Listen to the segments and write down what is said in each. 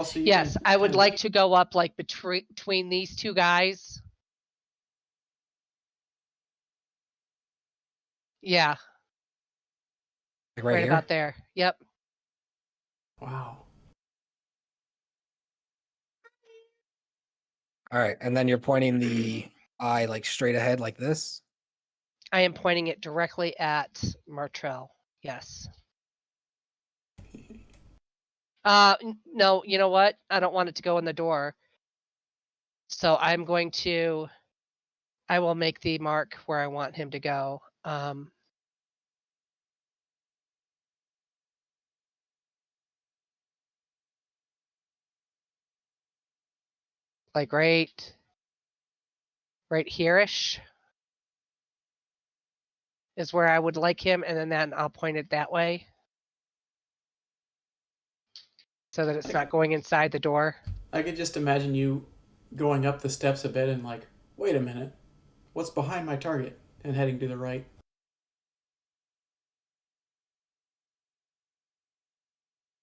Also, you Yes, can I would kind of like to go up, like, between these 2 guys. Yeah, Like right right here? about there. Yep. wow. All right, and then you're pointing the eye like straight ahead like this? I am pointing it directly at Martrill. Yes. No, you know what? I don't want it to go in the door. So I will make the mark where I want him to go. Like right here-ish is where I would like him, and then I'll point it that way. So that it's not going inside the door. I could just imagine you going up the steps a bit and like, wait a minute, what's behind my target? And heading to the right.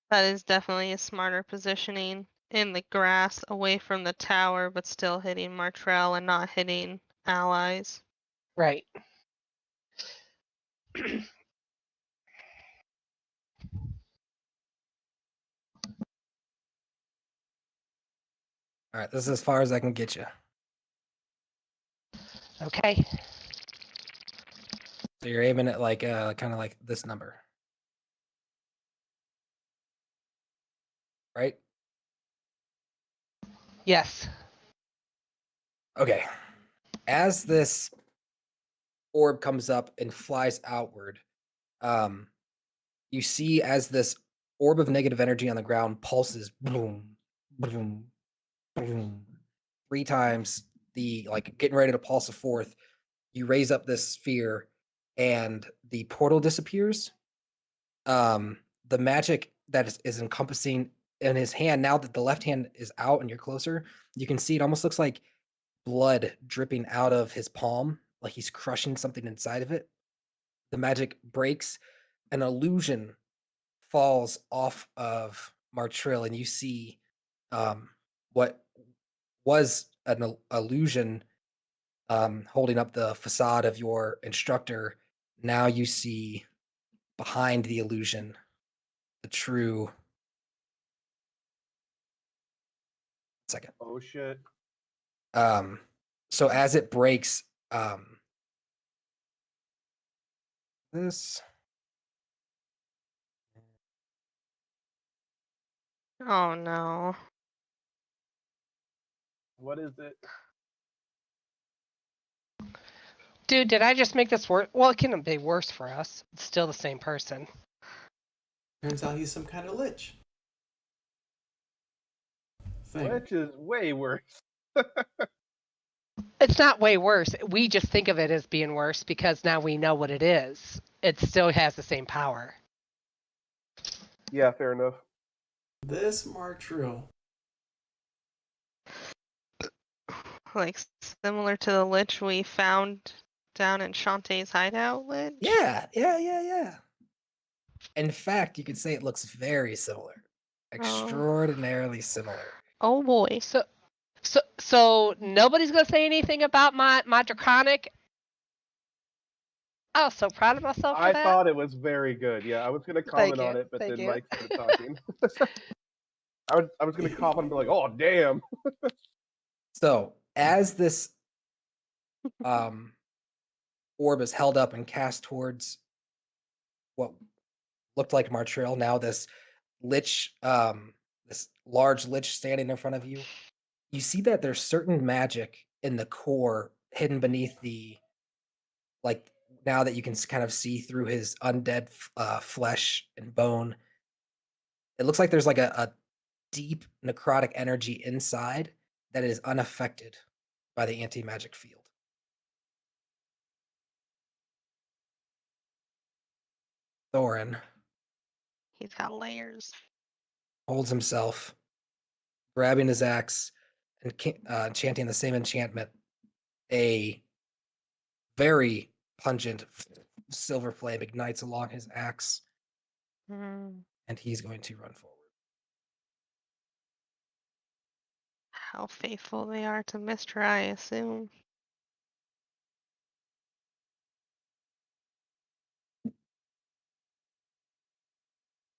That is definitely a smarter positioning in the grass away from the tower, but still hitting Martrell and not hitting allies. Right. All right, this is as far as I can get you. Okay. So you're aiming at like kind of like this number. Right? Yes. Okay. As this orb comes up and flies outward, you see as this orb of negative energy on the ground pulses boom, boom, boom, 3 times, the like getting ready to pulse a fourth. You raise up this sphere and the portal disappears. The magic that is encompassing in his hand, now that the left hand is out and you're closer, you can see it almost looks like blood dripping out of his palm, like he's crushing something inside of it. The magic breaks, an illusion falls off of Martrill, and you see what was an illusion holding up the facade of your instructor. Now you see behind the illusion the true. Second. Oh shit. So as it breaks, this. Oh no. What is it? Dude, did I just make this worse? Well, it couldn't be worse for us. It's still the same person. Turns out he's some kind of lich. Thing. Which is way worse. It's not way worse. We just think of it as being worse because now we know what it is. It still has the same power. Yeah, fair enough. This Martrill. Like similar to the lich we found down in Shantae's hideout lich? Yeah. In fact, you could say it looks very similar. Extraordinarily similar. Oh boy. So nobody's gonna say anything about my draconic. Oh, so proud of myself for I that. thought it was very good. Yeah, I was gonna comment on it, but Thank then you. Mike started talking. I was gonna comment and be like, oh damn. So as this orb is held up and cast towards what looked like Martrill, now this lich, this large lich standing in front of you, you see that there's certain magic in the core hidden beneath the, like, now that you can kind of see through his undead flesh and bone. It looks like there's like a deep necrotic energy inside that is unaffected by the anti-magic field. Thorin He's got layers. holds himself, grabbing his axe and chanting the same enchantment. A very pungent silver flame ignites along his axe, Mm. and he's going to run forward. how faithful they are to Mr. I assume.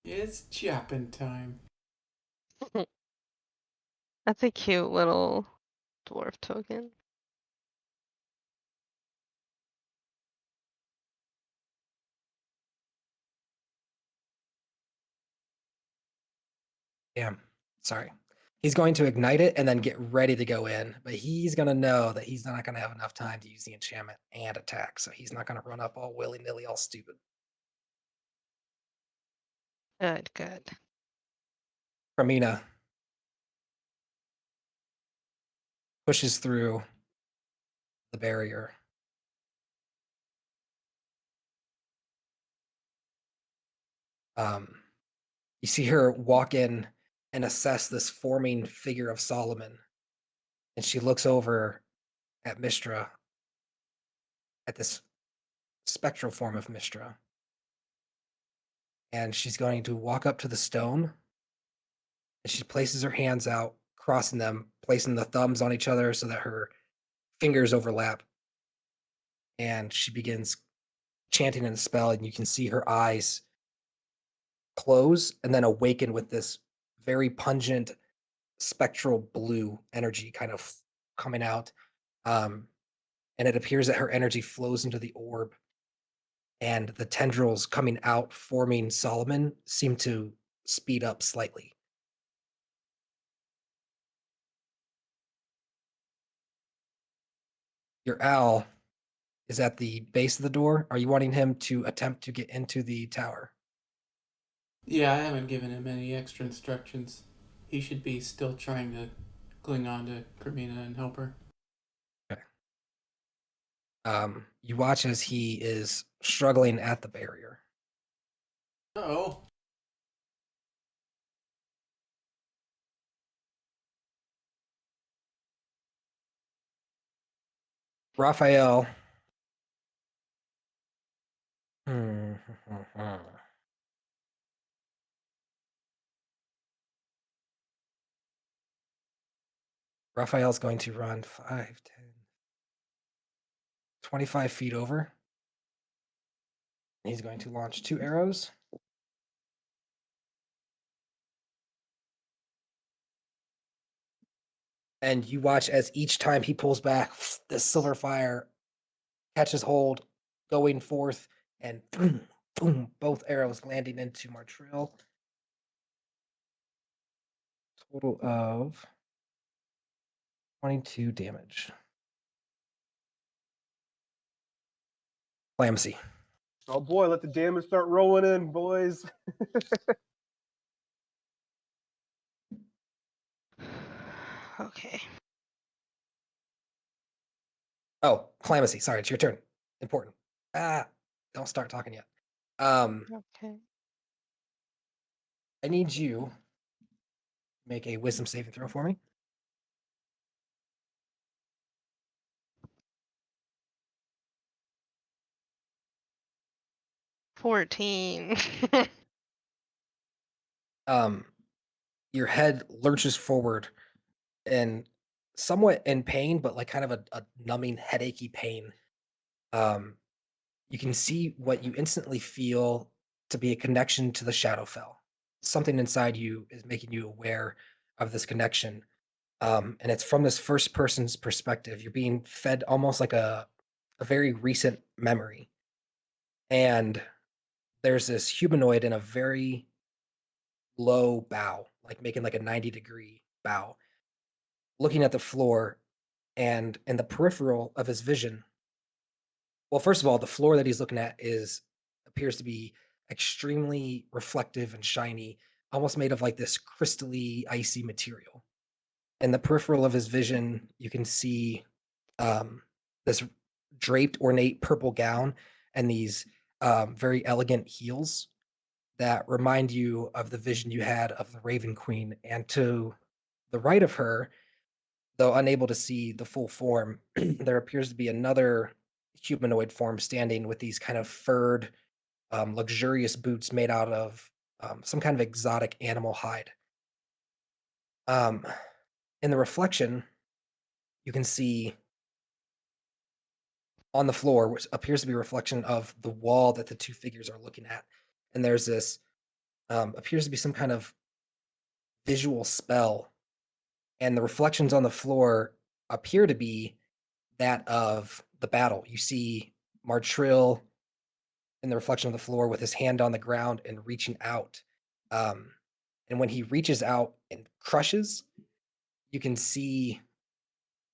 It's chopping time. That's a cute little dwarf token. Damn. Sorry. He's going to ignite it and then get ready to go in, but he's going to know that he's not going to have enough time to use the enchantment and attack, so he's not going to run up all willy-nilly, all stupid. Good, good. Ramina pushes through the barrier. You see her walk in and assess this forming figure of Solomon, and she looks over at Mistra, at this spectral form of Mistra, and she's going to walk up to the stone, and she places her hands out, crossing them, placing the thumbs on each other so that her fingers overlap, and she begins chanting in a spell, and you can see her eyes close and then awaken with this very pungent spectral blue energy kind of coming out. And it appears that her energy flows into the orb, and the tendrils coming out, forming Solomon, seem to speed up slightly. Your owl is at the base of the door. Are you wanting him to attempt to get into the tower? Yeah, I haven't given him any extra instructions. He should be still trying to cling on to Carmina and help her. Okay. You watch as he is struggling at the barrier. Oh. Raphael. Raphael's going to run 5, 10, 25 feet over. He's going to launch 2 arrows. And you watch as each time he pulls back, the silver fire catches hold, going forth, and boom, boom, both arrows landing into Martrill. Total of 22 damage. Clamsy. Oh boy, let the damage start rolling in, boys. Okay. Oh, Clamsy. Sorry, it's your turn. Important. Don't start talking yet. Okay. I need you to make a wisdom saving throw for me. 14. Your head lurches forward and somewhat in pain, but like kind of a numbing, headachy pain. You can see what you instantly feel to be a connection to the Shadowfell. Something inside you is making you aware of this connection. And it's from this first person's perspective. You're being fed almost like a very recent memory. And there's this humanoid in a very low bow, like making like a 90-degree bow, looking at the floor, and in the peripheral of his vision, well, first of all, the floor that he's looking at appears to be extremely reflective and shiny, almost made of like this crystally icy material. In the peripheral of his vision, you can see this draped ornate purple gown and these very elegant heels that remind you of the vision you had of the Raven Queen. And to the right of her, though unable to see the full form, there appears to be another humanoid form standing with these kind of furred, luxurious boots made out of some kind of exotic animal hide. In the reflection, you can see on the floor, which appears to be a reflection of the wall that the two figures are looking at. And there's this appears to be some kind of visual spell. And the reflections on the floor appear to be that of the battle. You see Martrill in the reflection of the floor with his hand on the ground and reaching out. And when he reaches out and crushes, you can see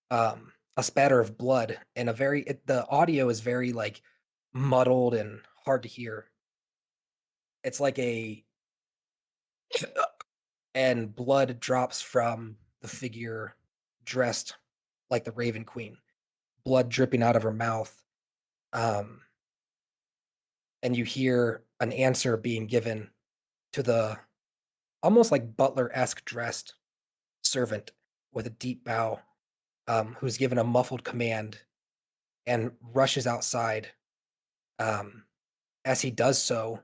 a spatter of blood and the audio is very like muddled and hard to hear. It's like and blood drops from the figure dressed like the Raven Queen, blood dripping out of her mouth. And you hear an answer being given to the almost like butler-esque dressed servant with a deep bow, who's given a muffled command and rushes outside. As he does so,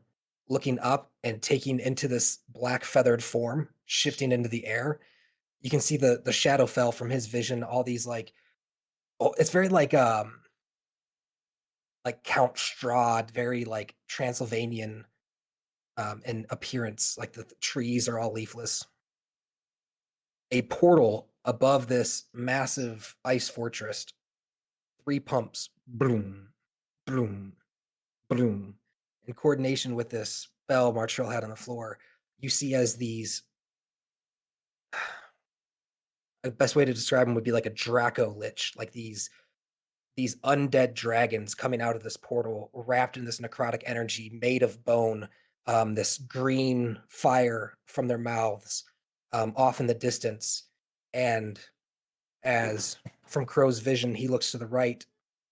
looking up and taking into this black feathered form, shifting into the air, you can see the shadow fell from his vision. All these it's very like Count Strahd, very like Transylvanian in appearance. Like the trees are all leafless. A portal above this massive ice fortress. 3 pumps, boom, boom, boom. In coordination with this spell Martrill had on the floor, you see as these. The best way to describe them would be like a Draco Lich, like these undead dragons coming out of this portal, wrapped in this necrotic energy, made of bone. This green fire from their mouths, off in the distance, and as from Crow's vision, he looks to the right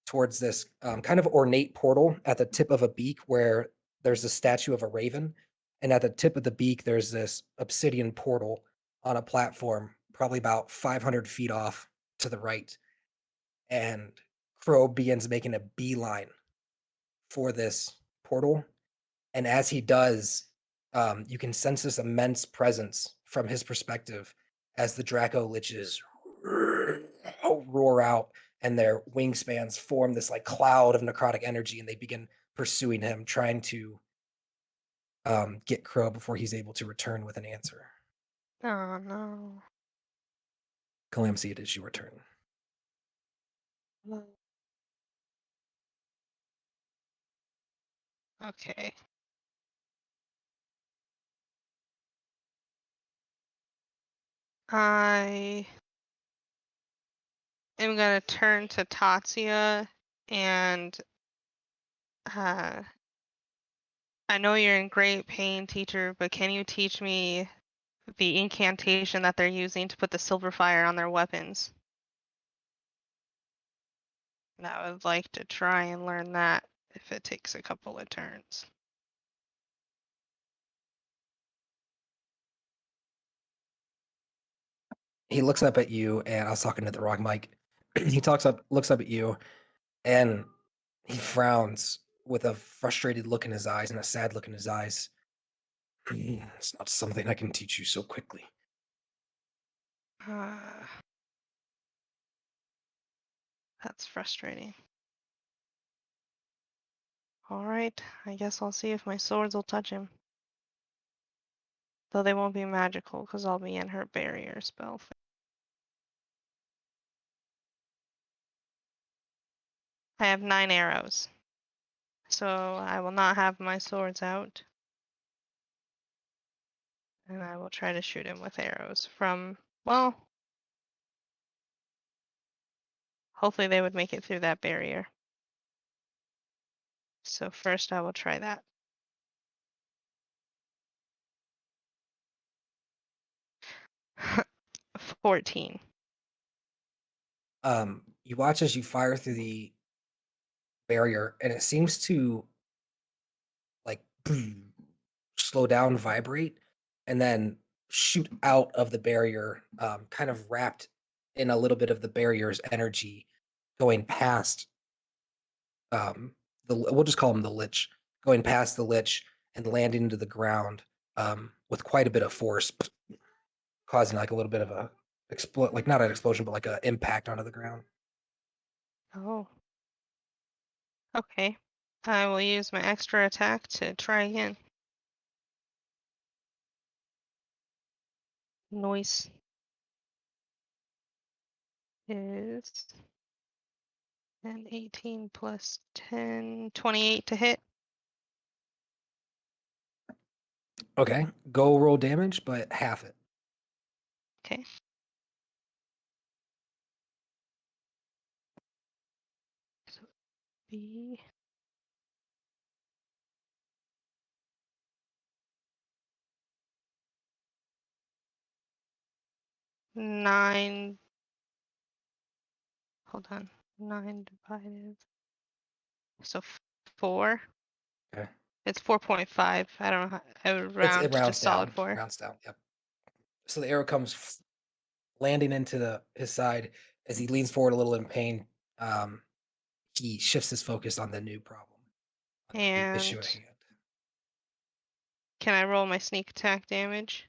towards this kind of ornate portal at the tip of a beak where there's a statue of a raven. And at the tip of the beak, there's this obsidian portal on a platform, probably about 500 feet off to the right. And Crow begins making a beeline for this portal. And as he does, you can sense this immense presence from his perspective as the Draco Liches roar out and their wingspans form this like cloud of necrotic energy, and they begin pursuing him, trying to get Crow before he's able to return with an answer. Oh no. Calamity, it is your turn. Okay. I am gonna turn to Tatsia and I know you're in great pain, teacher, but can you teach me the incantation that they're using to put the silver fire on their weapons? And I would like to try and learn that if it takes a couple of turns. He looks up at you, and I was talking to the wrong mic. He looks up at you, and he frowns with a frustrated look in his eyes and a sad look in his eyes. It's not something I can teach you so quickly. That's frustrating. Alright, I guess I'll see if my swords will touch him. Though they won't be magical because I'll be in her barrier spell. I have 9 arrows. So I will not have my swords out. And I will try to shoot him with arrows from, well, hopefully they would make it through that barrier. So first I will try that. $14. You watch as you fire through the barrier, and it seems to like slow down, vibrate, and then shoot out of the barrier, kind of wrapped in a little bit of the barrier's energy, going past we'll just call him the Lich, going past the Lich and landing into the ground with quite a bit of force, causing like a little bit of a explode, like not an explosion, but like an impact onto the ground. Oh. Okay. I will use my extra attack to try again. Noise is an 18 plus 10, 28 to hit. Okay, go roll damage, but half it. Okay. So be 9. Hold on. 9 divided. So 4. Okay. It's 4.5. I don't know how I would It round to rounds solid down. 4. Rounds down. Yep. So the arrow comes landing into his side as he leans forward a little in pain. He shifts his focus on the new problem, on the new issue at And hand. can I roll my sneak attack damage?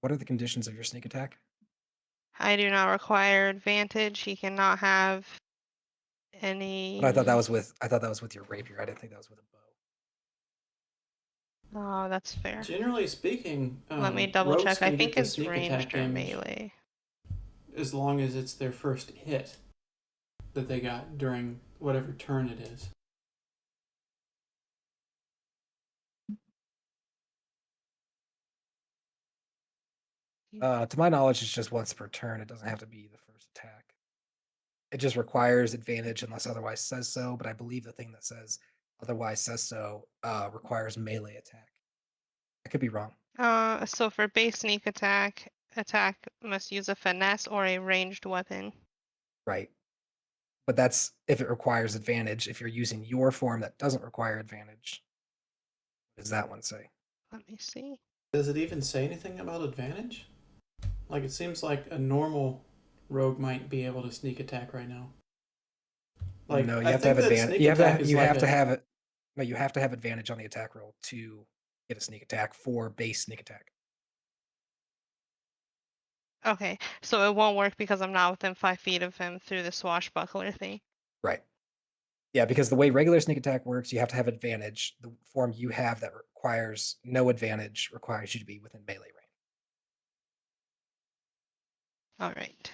What are the conditions of your sneak attack? I do not require advantage. He cannot have any. But I thought that was with your rapier. I didn't think that was with a bow. Oh, that's fair. Generally speaking, Let me double rogues check. I can think get the it's sneak attack ranged or damage melee. as long as it's their first hit that they got during whatever turn it is. To my knowledge, it's just once per turn. It doesn't have to be the first attack. It just requires advantage unless otherwise says so. But I believe the thing that says otherwise says so requires melee attack. I could be wrong. So for base sneak attack must use a finesse or a ranged weapon. Right. But that's if it requires advantage. If you're using your form that doesn't require advantage, what does that one say? Let me see. Does it even say anything about advantage? Like, it seems like a normal rogue might be able to sneak attack right now. Like, No, you I have to have think that advantage. sneak You have attack to is you like have to a- have it. No, you have to have advantage on the attack roll to get a sneak attack for base sneak attack. Okay, so it won't work because I'm not within 5 feet of him through the swashbuckler thing. Right. Yeah, because the way regular sneak attack works, you have to have advantage. The form you have that requires no advantage requires you to be within melee range. All right.